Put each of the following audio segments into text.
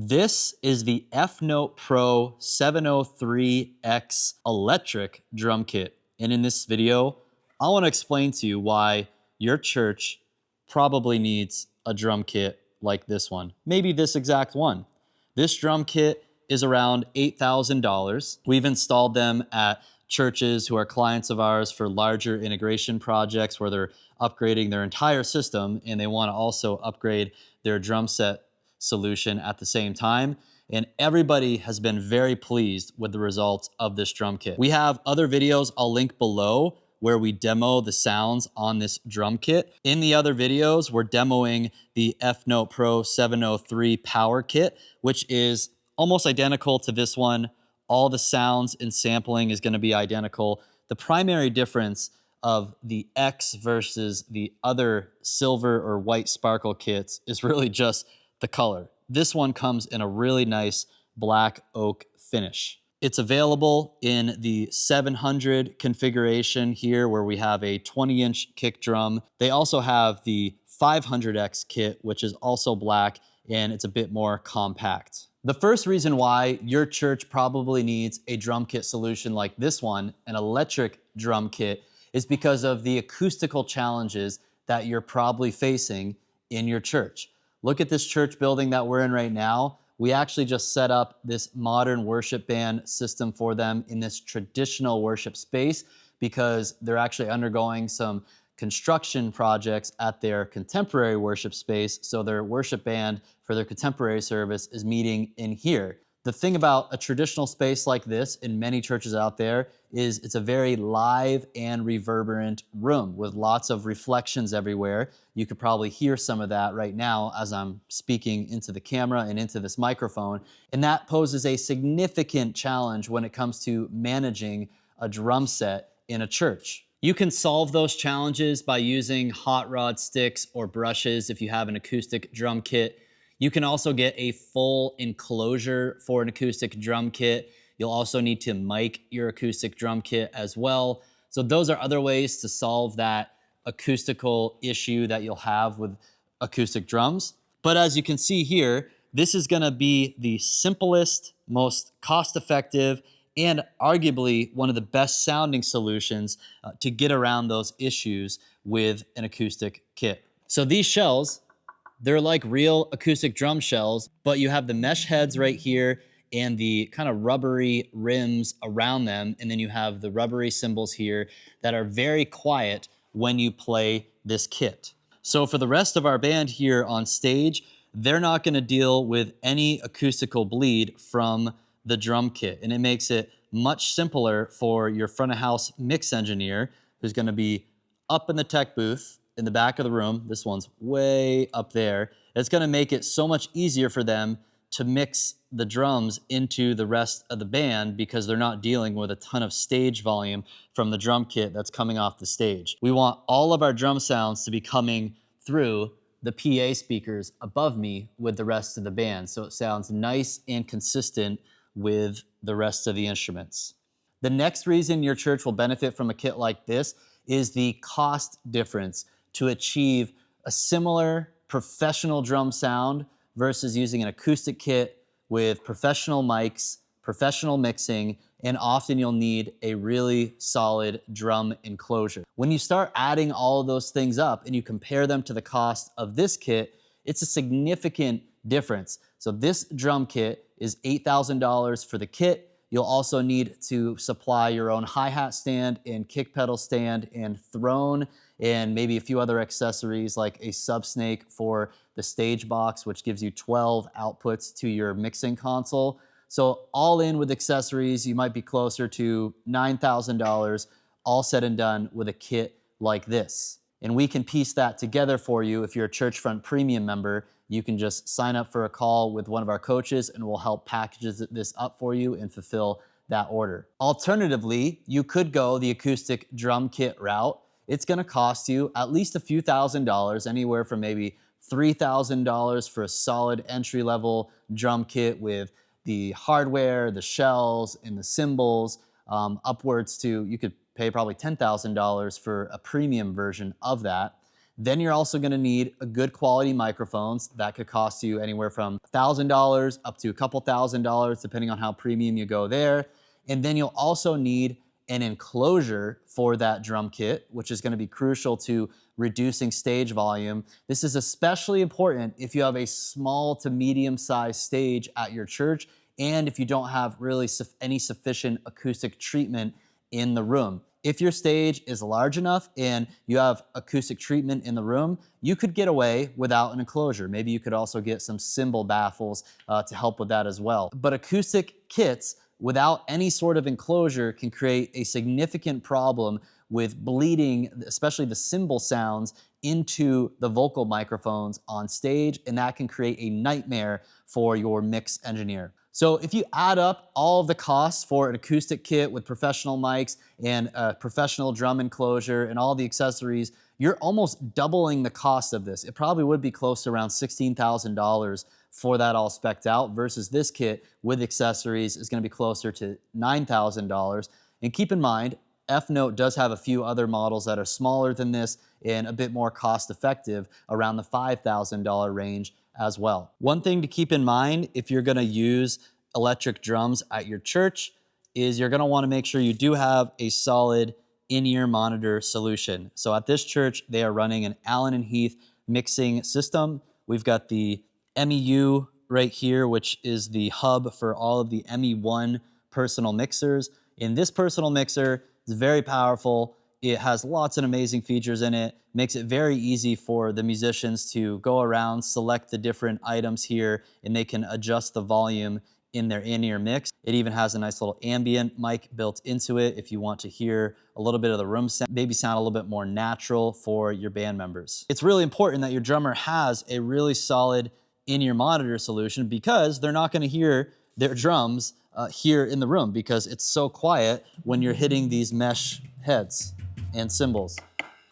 This is the F-Note Pro 703X electric drum kit. And in this video, I want to explain to you why your church probably needs a drum kit like this one. Maybe this exact one. This drum kit is around $8,000. We've installed them at churches who are clients of ours for larger integration projects where they're upgrading their entire system and they want to also upgrade their drum set solution at the same time. And everybody has been very pleased with the results of this drum kit. We have other videos I'll link below where we demo the sounds on this drum kit. In the other videos, we're demoing the F-Note Pro 703 Power Kit, which is almost identical to this one. All the sounds and sampling is gonna be identical. The primary difference of the X versus the other silver or white sparkle kits is really just the color. This one comes in a really nice black oak finish. It's available in the 700 configuration here where we have a 20-inch kick drum. They also have the 500X kit, which is also black and it's a bit more compact. The first reason why your church probably needs a drum kit solution like this one, an electric drum kit, is because of the acoustical challenges that you're probably facing in your church. Look at this church building that we're in right now. We actually just set up this modern worship band system for them in this traditional worship space because they're actually undergoing some construction projects at their contemporary worship space. So their worship band for their contemporary service is meeting in here. The thing about a traditional space like this in many churches out there is it's a very live and reverberant room with lots of reflections everywhere. You could probably hear some of that right now as I'm speaking into the camera and into this microphone. And that poses a significant challenge when it comes to managing a drum set in a church. You can solve those challenges by using hot rod sticks or brushes if you have an acoustic drum kit. You can also get a full enclosure for an acoustic drum kit. You'll also need to mic your acoustic drum kit as well. So those are other ways to solve that acoustical issue that you'll have with acoustic drums. But as you can see here, this is gonna be the simplest, most cost-effective, and arguably one of the best sounding solutions to get around those issues with an acoustic kit. So these shells, they're like real acoustic drum shells, but you have the mesh heads right here and the kind of rubbery rims around them. And then you have the rubbery cymbals here that are very quiet when you play this kit. So for the rest of our band here on stage, they're not gonna deal with any acoustical bleed from the drum kit. And it makes it much simpler for your front of house mix engineer who's gonna be up in the tech booth in the back of the room. This one's way up there. It's gonna make it so much easier for them to mix the drums into the rest of the band because they're not dealing with a ton of stage volume from the drum kit that's coming off the stage. We want all of our drum sounds to be coming through the PA speakers above me with the rest of the band, so it sounds nice and consistent with the rest of the instruments. The next reason your church will benefit from a kit like this is the cost difference to achieve a similar professional drum sound versus using an acoustic kit with professional mics, professional mixing, and often you'll need a really solid drum enclosure. When you start adding all of those things up and you compare them to the cost of this kit, it's a significant difference. So this drum kit is $8,000 for the kit. You'll also need to supply your own hi-hat stand and kick pedal stand and throne and maybe a few other accessories like a sub-snake for the stage box, which gives you 12 outputs to your mixing console. So all in with accessories, you might be closer to $9,000, all said and done with a kit like this. And we can piece that together for you. If you're a Churchfront Premium member, you can just sign up for a call with one of our coaches and we'll help package this up for you and fulfill that order. Alternatively, you could go the acoustic drum kit route. It's gonna cost you at least a few $1,000s, anywhere from maybe $3,000 for a solid entry-level drum kit with the hardware, the shells, and the cymbals, upwards to, you could pay probably $10,000 for a premium version of that. Then you're also gonna need a good quality microphones. That could cost you anywhere from $1,000 up to a couple $1,000, depending on how premium you go there. And then you'll also need an enclosure for that drum kit, which is gonna be crucial to reducing stage volume. This is especially important if you have a small to medium sized stage at your church and if you don't have really any sufficient acoustic treatment in the room. If your stage is large enough and you have acoustic treatment in the room, you could get away without an enclosure. Maybe you could also get some cymbal baffles to help with that as well. But acoustic kits without any sort of enclosure can create a significant problem with bleeding, especially the cymbal sounds, into the vocal microphones on stage, and that can create a nightmare for your mix engineer. So if you add up all of the costs for an acoustic kit with professional mics and a professional drum enclosure and all the accessories, you're almost doubling the cost of this. It probably would be close to around $16,000 for that all spec'd out versus this kit with accessories is gonna be closer to $9,000. And keep in mind, F-Note does have a few other models that are smaller than this and a bit more cost effective around the $5,000 range as well. One thing to keep in mind if you're gonna use electric drums at your church is you're gonna wanna make sure you do have a solid in-ear monitor solution. So at this church, they are running an Allen & Heath mixing system. We've got the MEU right here, which is the hub for all of the ME1 personal mixers. In this personal mixer, it's very powerful. It has lots of amazing features in it, makes it very easy for the musicians to go around, select the different items here, and they can adjust the volume in their in-ear mix. It even has a nice little ambient mic built into it if you want to hear a little bit of the room sound, maybe sound a little bit more natural for your band members. It's really important that your drummer has a really solid in-ear monitor solution because they're not gonna hear their drums here in the room because it's so quiet when you're hitting these mesh heads and cymbals.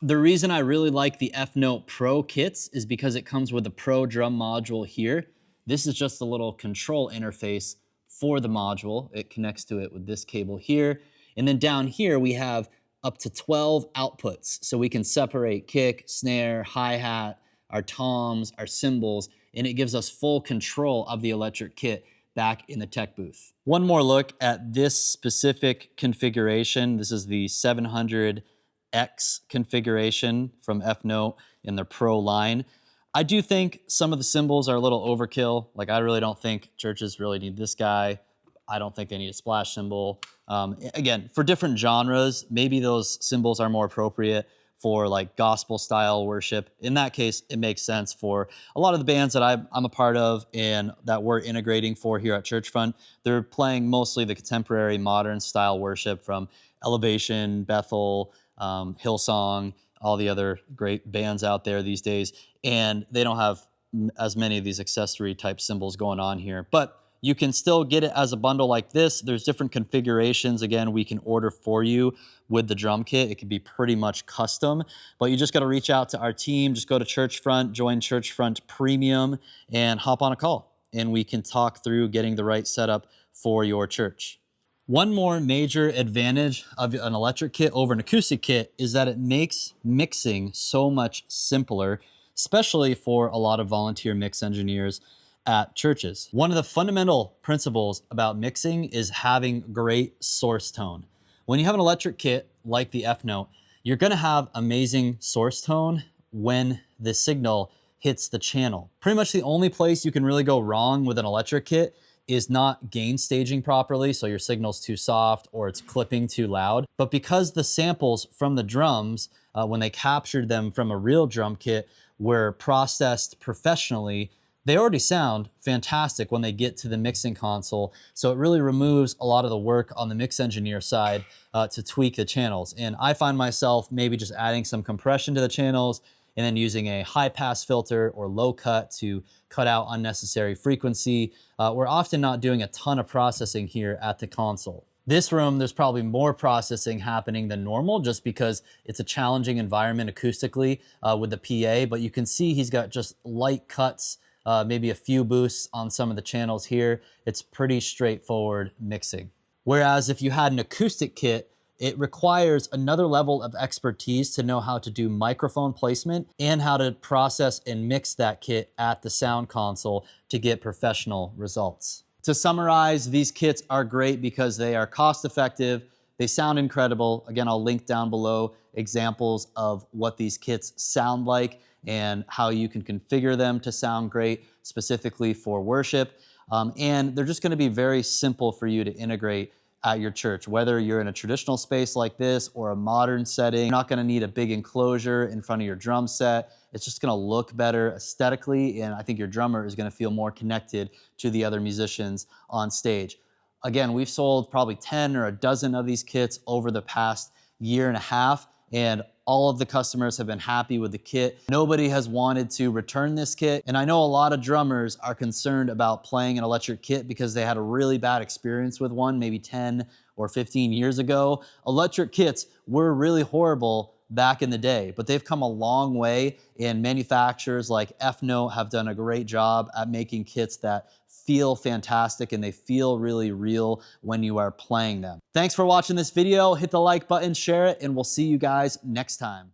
The reason I really like the F-Note Pro kits is because it comes with a Pro drum module here. This is just a little control interface for the module. It connects to it with this cable here. And then down here we have up to 12 outputs. So we can separate kick, snare, hi-hat, our toms, our cymbals, and it gives us full control of the electric kit back in the tech booth. One more look at this specific configuration. This is the 700X configuration from F-Note in their Pro line. I do think some of the cymbals are a little overkill. Like I really don't think churches really need this guy. I don't think they need a splash cymbal. Again, for different genres, maybe those cymbals are more appropriate for like gospel style worship. In that case, it makes sense for a lot of the bands that I'm a part of and that we're integrating for here at Churchfront. They're playing mostly the contemporary modern style worship from Elevation, Bethel, Hillsong, all the other great bands out there these days. And they don't have as many of these accessory type cymbals going on here. But you can still get it as a bundle like this. There's different configurations, again, we can order for you with the drum kit. It can be pretty much custom, but you just got to reach out to our team. Just go to Churchfront, join Churchfront Premium, and hop on a call, and we can talk through getting the right setup for your church. One more major advantage of an electric kit over an acoustic kit is that it makes mixing so much simpler, especially for a lot of volunteer mix engineers at churches. One of the fundamental principles about mixing is having great source tone. When you have an electric kit like the F-Note, you're gonna have amazing source tone when the signal hits the channel. Pretty much the only place you can really go wrong with an electric kit is not gain staging properly, so your signal's too soft or it's clipping too loud. But because the samples from the drums, when they captured them from a real drum kit, were processed professionally, they already sound fantastic when they get to the mixing console. So it really removes a lot of the work on the mix engineer side to tweak the channels. And I find myself maybe just adding some compression to the channels and then using a high pass filter or low cut to cut out unnecessary frequency. We're often not doing a ton of processing here at the console. This room, there's probably more processing happening than normal just because it's a challenging environment acoustically with the PA, but you can see he's got just light cuts, maybe a few boosts on some of the channels here. It's pretty straightforward mixing. Whereas if you had an acoustic kit, it requires another level of expertise to know how to do microphone placement and how to process and mix that kit at the sound console to get professional results. To summarize, these kits are great because they are cost effective, they sound incredible. Again, I'll link down below examples of what these kits sound like and how you can configure them to sound great specifically for worship. And they're just gonna be very simple for you to integrate at your church. Whether you're in a traditional space like this or a modern setting, you're not gonna need a big enclosure in front of your drum set. It's just gonna look better aesthetically, and I think your drummer is gonna feel more connected to the other musicians on stage. Again, we've sold probably 10 or a dozen of these kits over the past year and a half, and all of the customers have been happy with the kit. Nobody has wanted to return this kit, and I know a lot of drummers are concerned about playing an electric kit because they had a really bad experience with one maybe 10 or 15 years ago. Electric kits were really horrible back in the day, but they've come a long way, and manufacturers like F-Note have done a great job at making kits that feel fantastic and they feel really real when you are playing them. Thanks for watching this video. Hit the like button, share it, and we'll see you guys next time.